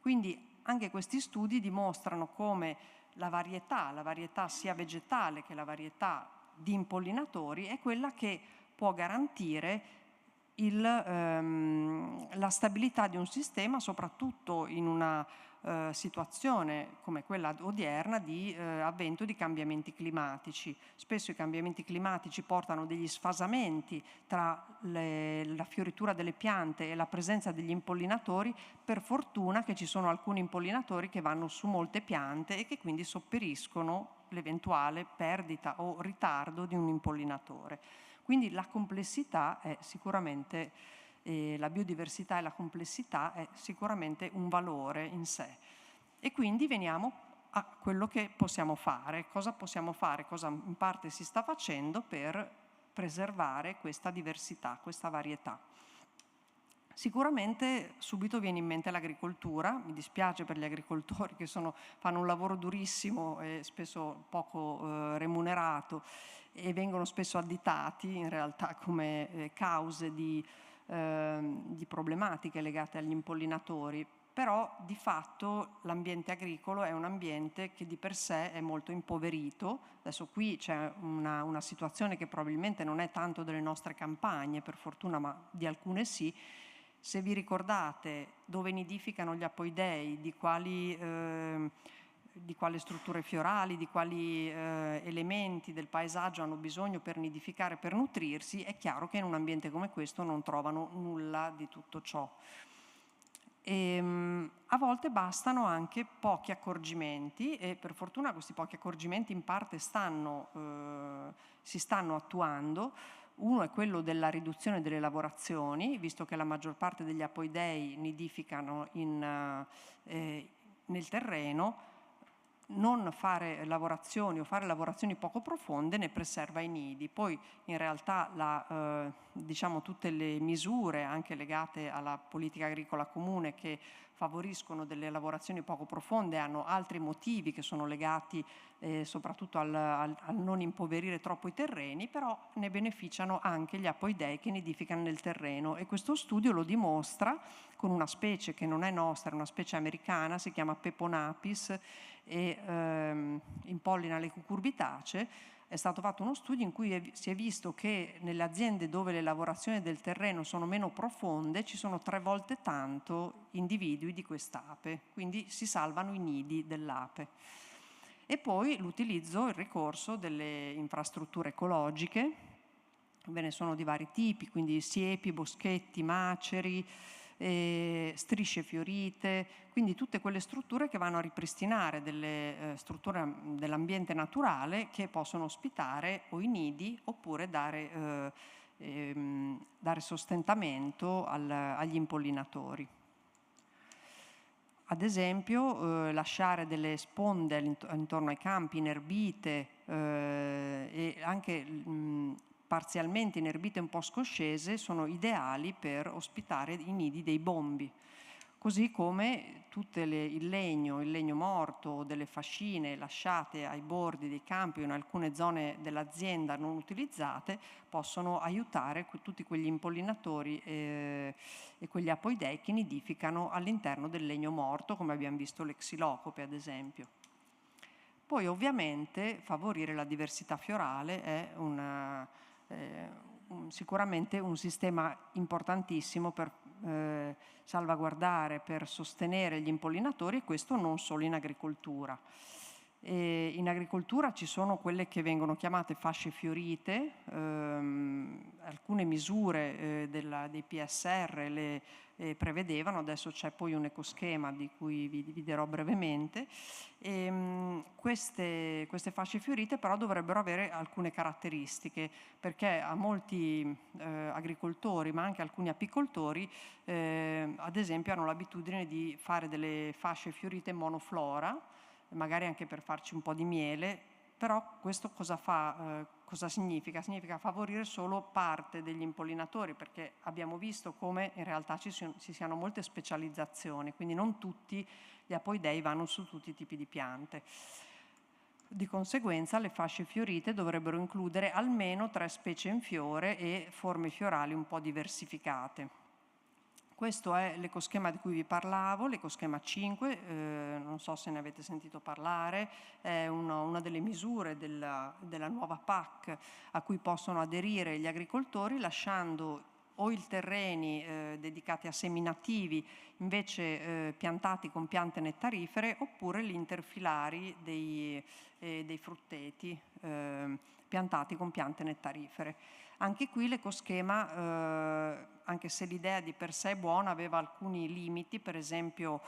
Quindi anche questi studi dimostrano come la varietà sia vegetale che la varietà di impollinatori è quella che può garantire la stabilità di un sistema, soprattutto in una situazione come quella odierna di avvento di cambiamenti climatici. Spesso i cambiamenti climatici portano degli sfasamenti tra la fioritura delle piante e la presenza degli impollinatori. Per fortuna che ci sono alcuni impollinatori che vanno su molte piante e che quindi sopperiscono l'eventuale perdita o ritardo di un impollinatore. Quindi la complessità è sicuramente e la biodiversità e la complessità è sicuramente un valore in sé. E quindi veniamo a quello che possiamo fare, cosa in parte si sta facendo per preservare questa diversità, questa varietà. Sicuramente subito viene in mente l'agricoltura, mi dispiace per gli agricoltori che fanno un lavoro durissimo e spesso poco remunerato e vengono spesso additati in realtà come cause di problematiche legate agli impollinatori, però di fatto l'ambiente agricolo è un ambiente che di per sé è molto impoverito. Adesso qui c'è una situazione che probabilmente non è tanto delle nostre campagne, per fortuna, ma di alcune sì. Se vi ricordate dove nidificano gli apoidei, di quali strutture fiorali, di quali elementi del paesaggio hanno bisogno per nidificare, per nutrirsi, è chiaro che in un ambiente come questo non trovano nulla di tutto ciò. A volte bastano anche pochi accorgimenti e per fortuna questi pochi accorgimenti in parte si stanno attuando. Uno è quello della riduzione delle lavorazioni, visto che la maggior parte degli apoidei nidificano nel terreno. Non fare lavorazioni o fare lavorazioni poco profonde ne preserva i nidi. Poi in realtà diciamo tutte le misure anche legate alla politica agricola comune che favoriscono delle lavorazioni poco profonde hanno altri motivi che sono legati soprattutto al non impoverire troppo i terreni, però ne beneficiano anche gli apoidei che nidificano nel terreno, e questo studio lo dimostra con una specie che non è nostra, è una specie americana, si chiama Peponapis e impollina le cucurbitacee. È stato fatto uno studio in cui si è visto che nelle aziende dove le lavorazioni del terreno sono meno profonde ci sono 3 volte tanto individui di quest'ape, quindi si salvano i nidi dell'ape. E poi il ricorso delle infrastrutture ecologiche, ve ne sono di vari tipi, quindi siepi, boschetti, maceri, strisce fiorite, quindi tutte quelle strutture che vanno a ripristinare delle strutture dell'ambiente naturale che possono ospitare o i nidi oppure dare sostentamento agli impollinatori. Ad esempio lasciare delle sponde intorno ai campi inerbite e anche parzialmente inerbite un po' scoscese sono ideali per ospitare i nidi dei bombi. Così come il legno morto, delle fascine lasciate ai bordi dei campi o in alcune zone dell'azienda non utilizzate possono aiutare tutti quegli impollinatori e quegli apoidei che nidificano all'interno del legno morto, come abbiamo visto le xilocope ad esempio. Poi ovviamente favorire la diversità fiorale è sicuramente un sistema importantissimo per salvaguardare, per sostenere gli impollinatori, e questo non solo in agricoltura. In agricoltura ci sono quelle che vengono chiamate fasce fiorite, alcune misure dei PSR le prevedevano, adesso c'è poi un ecoschema di cui vi dirò brevemente. Queste fasce fiorite però dovrebbero avere alcune caratteristiche, perché a molti agricoltori, ma anche alcuni apicoltori, ad esempio hanno l'abitudine di fare delle fasce fiorite monoflora, magari anche per farci un po' di miele, però questo cosa significa? Significa favorire solo parte degli impollinatori, perché abbiamo visto come in realtà ci siano molte specializzazioni, quindi non tutti gli apoidei vanno su tutti i tipi di piante. Di conseguenza le fasce fiorite dovrebbero includere almeno 3 specie in fiore e forme fiorali un po' diversificate. Questo è l'ecoschema di cui vi parlavo, l'ecoschema 5, non so se ne avete sentito parlare, è una delle misure della nuova PAC a cui possono aderire gli agricoltori, lasciando o i terreni dedicati a seminativi invece piantati con piante nettarifere, oppure gli interfilari dei frutteti piantati con piante nettarifere. Anche qui l'ecoschema, anche se l'idea di per sé è buona, aveva alcuni limiti, per esempio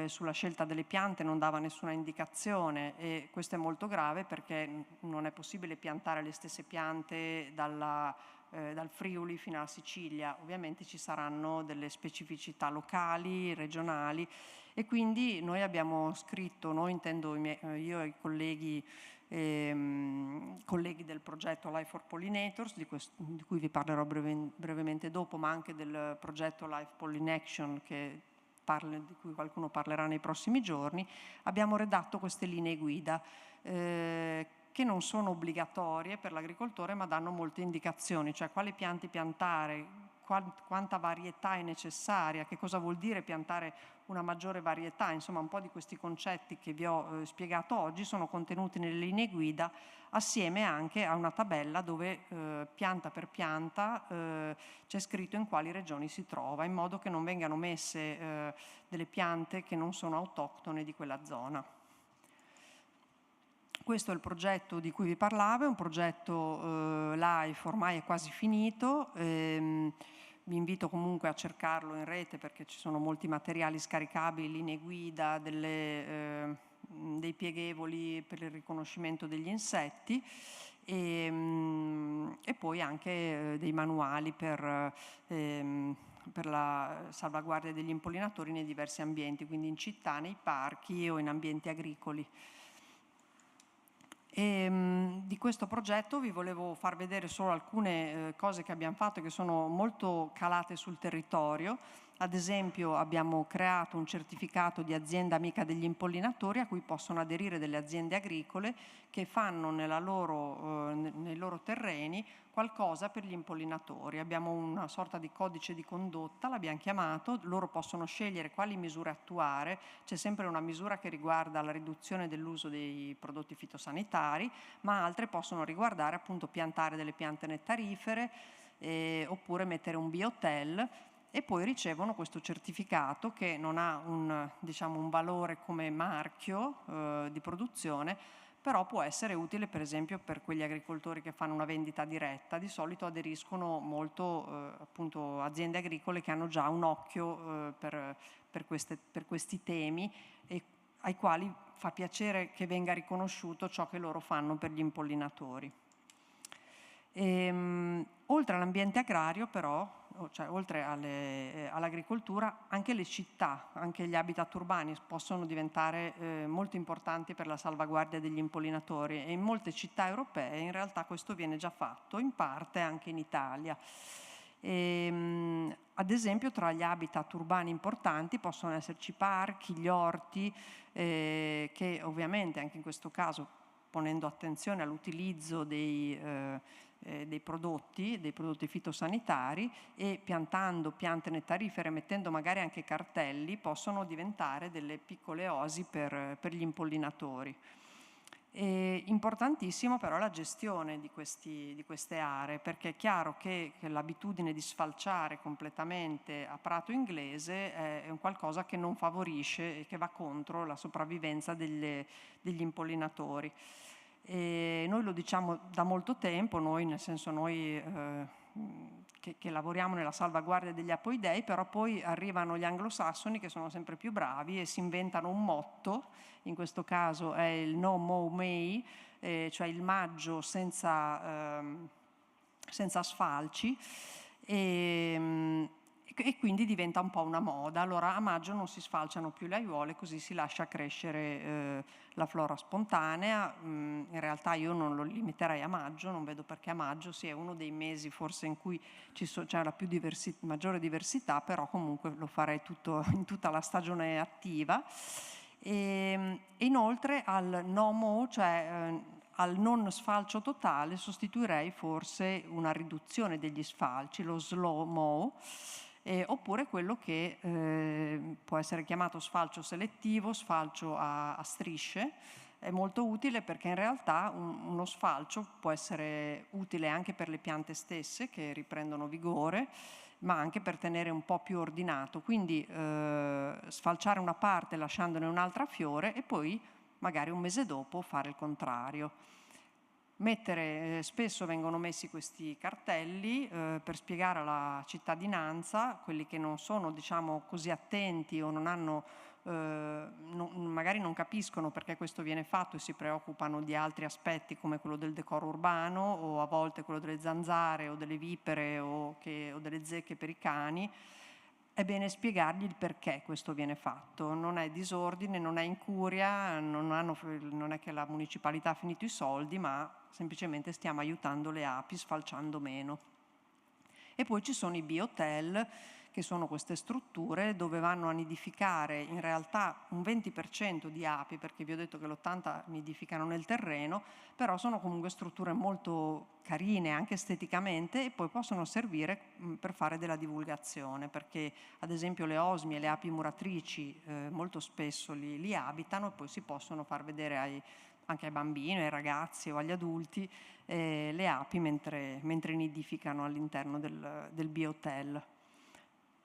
sulla scelta delle piante non dava nessuna indicazione, e questo è molto grave perché non è possibile piantare le stesse piante dal Friuli fino alla Sicilia. Ovviamente ci saranno delle specificità locali, regionali, e quindi noi abbiamo scritto, noi intendo io e i colleghi del progetto Life for Pollinators, di cui vi parlerò brevemente dopo, ma anche del progetto Life Pollination di cui qualcuno parlerà nei prossimi giorni. Abbiamo redatto queste linee guida che non sono obbligatorie per l'agricoltore, ma danno molte indicazioni, cioè quali piante piantare, quanta varietà è necessaria, che cosa vuol dire piantare una maggiore varietà, insomma un po' di questi concetti che vi ho spiegato oggi sono contenuti nelle linee guida, assieme anche a una tabella dove pianta per pianta c'è scritto in quali regioni si trova, in modo che non vengano messe delle piante che non sono autoctone di quella zona. Questo è il progetto di cui vi parlavo, è un progetto LIFE, ormai è quasi finito. Vi invito comunque a cercarlo in rete perché ci sono molti materiali scaricabili, linee guida, dei pieghevoli per il riconoscimento degli insetti e poi anche dei manuali per la salvaguardia degli impollinatori nei diversi ambienti, quindi in città, nei parchi o in ambienti agricoli. Di questo progetto vi volevo far vedere solo alcune cose che abbiamo fatto che sono molto calate sul territorio. Ad esempio abbiamo creato un certificato di azienda amica degli impollinatori a cui possono aderire delle aziende agricole che fanno nei loro terreni qualcosa per gli impollinatori. Abbiamo una sorta di codice di condotta, l'abbiamo chiamato, loro possono scegliere quali misure attuare, c'è sempre una misura che riguarda la riduzione dell'uso dei prodotti fitosanitari, ma altre possono riguardare appunto piantare delle piante nettarifere oppure mettere un biohotel, e poi ricevono questo certificato che non ha un valore come marchio di produzione, però può essere utile per esempio per quegli agricoltori che fanno una vendita diretta. Di solito aderiscono molto appunto aziende agricole che hanno già un occhio per questi temi e ai quali fa piacere che venga riconosciuto ciò che loro fanno per gli impollinatori. Oltre all'ambiente agrario però, cioè oltre all'agricoltura, anche le città, anche gli habitat urbani possono diventare molto importanti per la salvaguardia degli impollinatori, e in molte città europee in realtà questo viene già fatto, in parte anche in Italia. Ad esempio tra gli habitat urbani importanti possono esserci parchi, gli orti, che ovviamente anche in questo caso, ponendo attenzione all'utilizzo dei prodotti fitosanitari e piantando piante nettarifere, mettendo magari anche cartelli, possono diventare delle piccole oasi per gli impollinatori. Importantissimo però la gestione di queste aree, perché è chiaro che l'abitudine di sfalciare completamente a prato inglese è un qualcosa che non favorisce e che va contro la sopravvivenza degli impollinatori. E noi lo diciamo da molto tempo, noi che lavoriamo nella salvaguardia degli apoidei, però poi arrivano gli anglosassoni che sono sempre più bravi e si inventano un motto, in questo caso è il No Mow May, cioè il maggio senza sfalci, e quindi diventa un po' una moda. Allora a maggio non si sfalciano più le aiuole, così si lascia crescere la flora spontanea. In realtà io non lo limiterei a maggio, non vedo perché a maggio sia uno dei mesi forse in cui c'è la maggiore diversità, però comunque lo farei in tutta la stagione attiva. E inoltre al no mow, cioè al non sfalcio totale, sostituirei forse una riduzione degli sfalci, lo slow mow, oppure quello che può essere chiamato sfalcio selettivo, sfalcio a strisce. È molto utile perché in realtà uno sfalcio può essere utile anche per le piante stesse che riprendono vigore, ma anche per tenere un po' più ordinato, quindi sfalciare una parte lasciandone un'altra a fiore e poi magari un mese dopo fare il contrario. Spesso vengono messi questi cartelli per spiegare alla cittadinanza, quelli che non sono così attenti o non hanno magari non capiscono perché questo viene fatto e si preoccupano di altri aspetti come quello del decoro urbano o a volte quello delle zanzare o delle vipere o delle zecche per i cani. È bene spiegargli il perché questo viene fatto. Non è disordine, non è incuria, non è che la municipalità ha finito i soldi, ma semplicemente stiamo aiutando le api sfalciando meno. E poi ci sono i biohotel, che sono queste strutture dove vanno a nidificare in realtà un 20% di api, perché vi ho detto che l'80% nidificano nel terreno, però sono comunque strutture molto carine anche esteticamente e poi possono servire per fare della divulgazione, perché ad esempio le osmie e le api muratrici molto spesso li abitano e poi si possono far vedere anche ai bambini, ai ragazzi o agli adulti le api mentre nidificano all'interno del biohotel.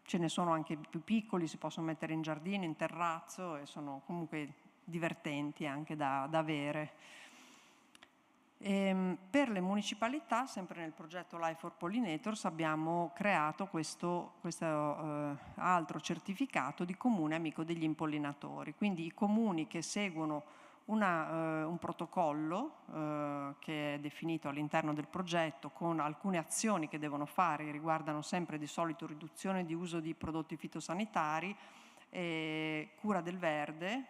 Ce ne sono anche più piccoli, si possono mettere in giardino, in terrazzo e sono comunque divertenti anche da avere. Per le municipalità, sempre nel progetto Life for Pollinators, abbiamo creato questo altro certificato di comune amico degli impollinatori. Quindi i comuni che seguono un protocollo che è definito all'interno del progetto con alcune azioni che devono fare, che riguardano sempre di solito riduzione di uso di prodotti fitosanitari, cura del verde,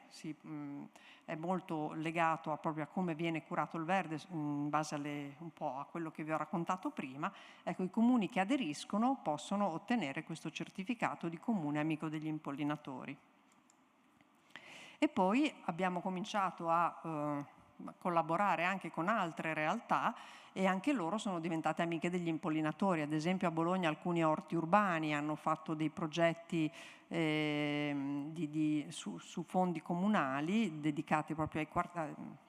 è molto legato proprio a come viene curato il verde in base un po' a quello che vi ho raccontato prima. Ecco, i comuni che aderiscono possono ottenere questo certificato di comune amico degli impollinatori. E poi abbiamo cominciato a collaborare anche con altre realtà e anche loro sono diventate amiche degli impollinatori. Ad esempio a Bologna alcuni orti urbani hanno fatto dei progetti su fondi comunali dedicati proprio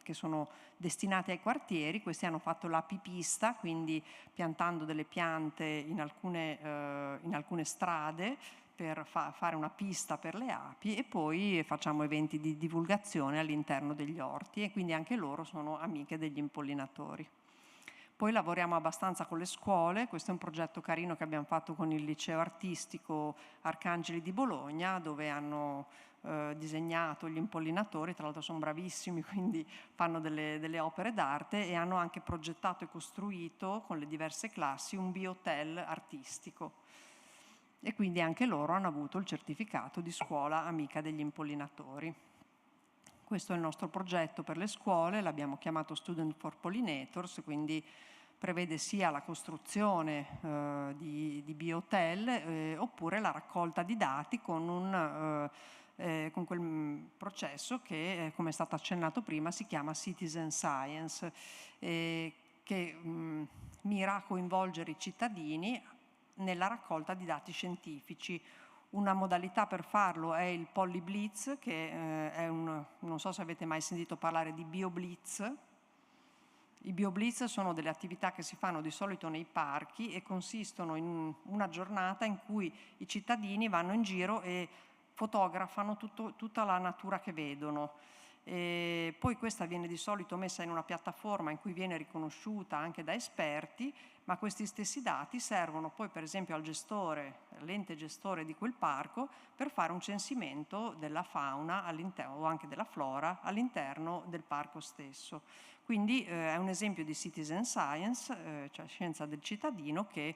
che sono destinati ai quartieri. Questi hanno fatto l'apipista, quindi piantando delle piante in alcune strade per fare una pista per le api e poi facciamo eventi di divulgazione all'interno degli orti e quindi anche loro sono amiche degli impollinatori. Poi lavoriamo abbastanza con le scuole, questo è un progetto carino che abbiamo fatto con il liceo artistico Arcangeli di Bologna, dove hanno disegnato gli impollinatori, tra l'altro sono bravissimi, quindi fanno delle opere d'arte e hanno anche progettato e costruito con le diverse classi un biohotel artistico. E quindi anche loro hanno avuto il certificato di scuola amica degli impollinatori. Questo è il nostro progetto per le scuole, l'abbiamo chiamato Student for Pollinators, quindi prevede sia la costruzione di biohotel oppure la raccolta di dati con quel processo che, come è stato accennato prima, si chiama Citizen Science, che mira a coinvolgere i cittadini nella raccolta di dati scientifici. Una modalità per farlo è il PolliBlitz, che è non so se avete mai sentito parlare di BioBlitz. I BioBlitz sono delle attività che si fanno di solito nei parchi e consistono in una giornata in cui i cittadini vanno in giro e fotografano tutta la natura che vedono. E poi questa viene di solito messa in una piattaforma in cui viene riconosciuta anche da esperti, ma questi stessi dati servono poi per esempio all'ente gestore di quel parco per fare un censimento della fauna o anche della flora all'interno del parco stesso. Quindi è un esempio di citizen science, cioè scienza del cittadino, che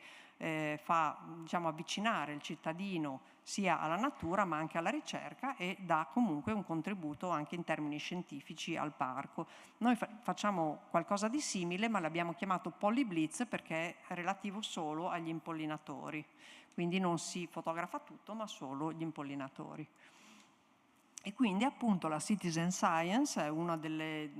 fa avvicinare il cittadino sia alla natura ma anche alla ricerca e dà comunque un contributo anche in termini scientifici al parco. Noi facciamo qualcosa di simile, ma l'abbiamo chiamato PolliBlitz perché è relativo solo agli impollinatori, quindi non si fotografa tutto ma solo gli impollinatori. E quindi appunto la citizen science è una delle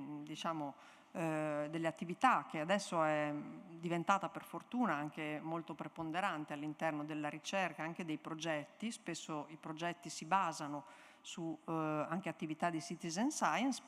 attività che adesso è diventata per fortuna anche molto preponderante all'interno della ricerca, anche dei progetti. Spesso i progetti si basano su anche attività di citizen science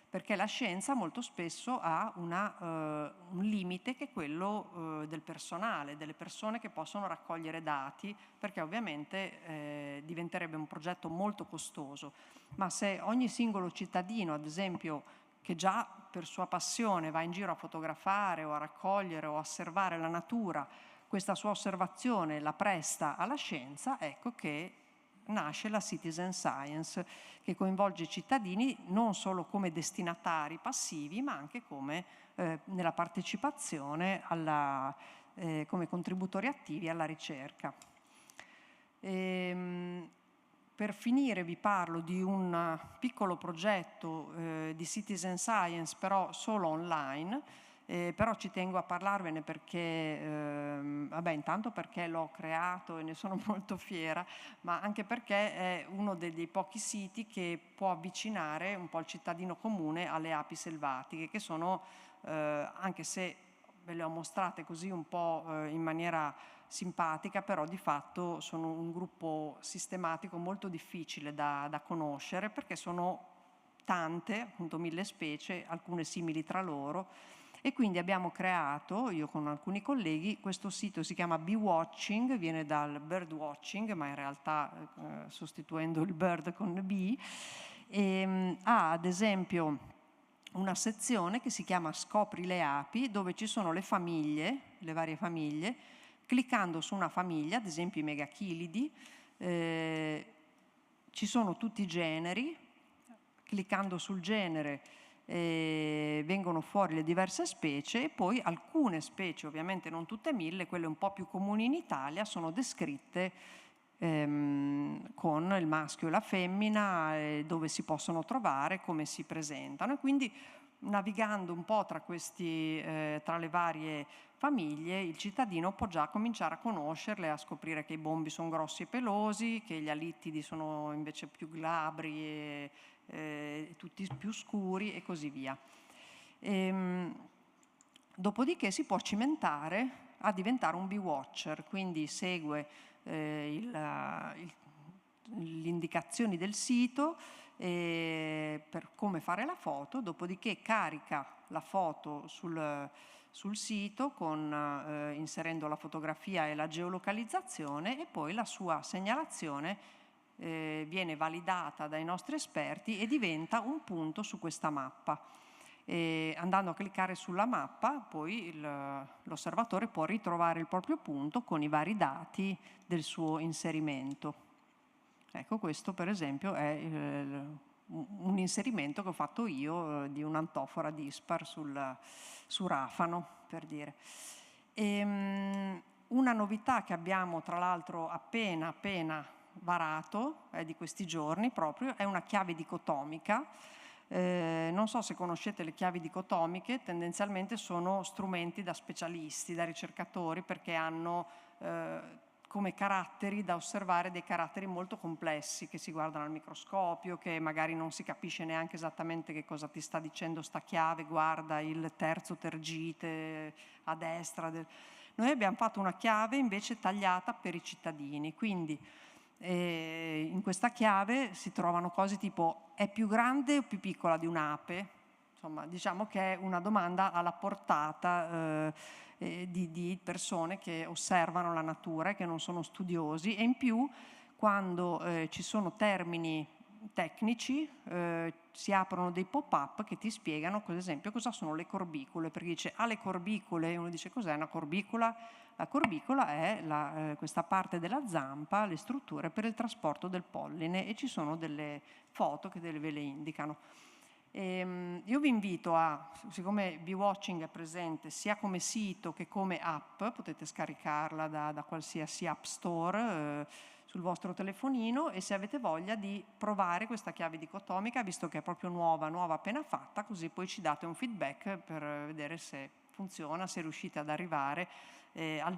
perché la scienza molto spesso ha un limite che è quello del personale, delle persone che possono raccogliere dati, perché ovviamente diventerebbe un progetto molto costoso. Ma se ogni singolo cittadino, ad esempio, che già per sua passione va in giro a fotografare o a raccogliere o a osservare la natura, questa sua osservazione la presta alla scienza, ecco che nasce la Citizen Science, che coinvolge i cittadini non solo come destinatari passivi, ma anche come nella partecipazione come contributori attivi alla ricerca. Per finire vi parlo di un piccolo progetto di Citizen Science, però solo online, però ci tengo a parlarvene perché, intanto perché l'ho creato e ne sono molto fiera, ma anche perché è uno dei pochi siti che può avvicinare un po' il cittadino comune alle api selvatiche, che sono, anche se ve le ho mostrate così un po' in maniera simpatica, però di fatto sono un gruppo sistematico molto difficile da conoscere, perché sono tante, appunto 1000 specie, alcune simili tra loro, e quindi abbiamo creato, io con alcuni colleghi, questo sito si chiama Bee Watching, viene dal bird watching, ma in realtà sostituendo il bird con bee, e ha ad esempio una sezione che si chiama Scopri le api, dove ci sono le famiglie, le varie famiglie. Cliccando su una famiglia, ad esempio i megachilidi, ci sono tutti i generi. Cliccando sul genere vengono fuori le diverse specie, e poi alcune specie, ovviamente non tutte 1000, quelle un po' più comuni in Italia, sono descritte con il maschio e la femmina, dove si possono trovare, come si presentano, e quindi navigando un po' tra le varie famiglie, il cittadino può già cominciare a conoscerle, a scoprire che i bombi sono grossi e pelosi, che gli alittidi sono invece più glabri e tutti più scuri, e così via. Dopodiché si può cimentare a diventare un bee watcher, quindi segue le indicazioni del sito per come fare la foto, dopodiché carica la foto sul sito inserendo la fotografia e la geolocalizzazione, e poi la sua segnalazione viene validata dai nostri esperti e diventa un punto su questa mappa. Andando a cliccare sulla mappa, poi l'osservatore può ritrovare il proprio punto con i vari dati del suo inserimento. Ecco, questo per esempio è un inserimento che ho fatto io di un'antofora dispar su Rafano, per dire. Una novità che abbiamo tra l'altro appena varato, è di questi giorni proprio, è una chiave dicotomica. Non so se conoscete le chiavi dicotomiche, tendenzialmente sono strumenti da specialisti, da ricercatori, perché hanno come caratteri da osservare dei caratteri molto complessi che si guardano al microscopio, che magari non si capisce neanche esattamente che cosa ti sta dicendo sta chiave, guarda il terzo tergite a destra. Noi abbiamo fatto una chiave invece tagliata per i cittadini, quindi in questa chiave si trovano cose tipo: è più grande o più piccola di un'ape? Insomma, diciamo che è una domanda alla portata di persone che osservano la natura e che non sono studiosi, e in più quando ci sono termini tecnici si aprono dei pop-up che ti spiegano, ad esempio, cosa sono le corbicole, perché dice le corbicole, e uno dice cos'è una corbicola? La corbicola è questa parte della zampa, le strutture per il trasporto del polline, e ci sono delle foto che ve le indicano. Io vi invito siccome Bee Watching è presente sia come sito che come app, potete scaricarla da qualsiasi app store sul vostro telefonino, e se avete voglia di provare questa chiave dicotomica, visto che è proprio nuova appena fatta, così poi ci date un feedback per vedere se funziona, se riuscite ad arrivare al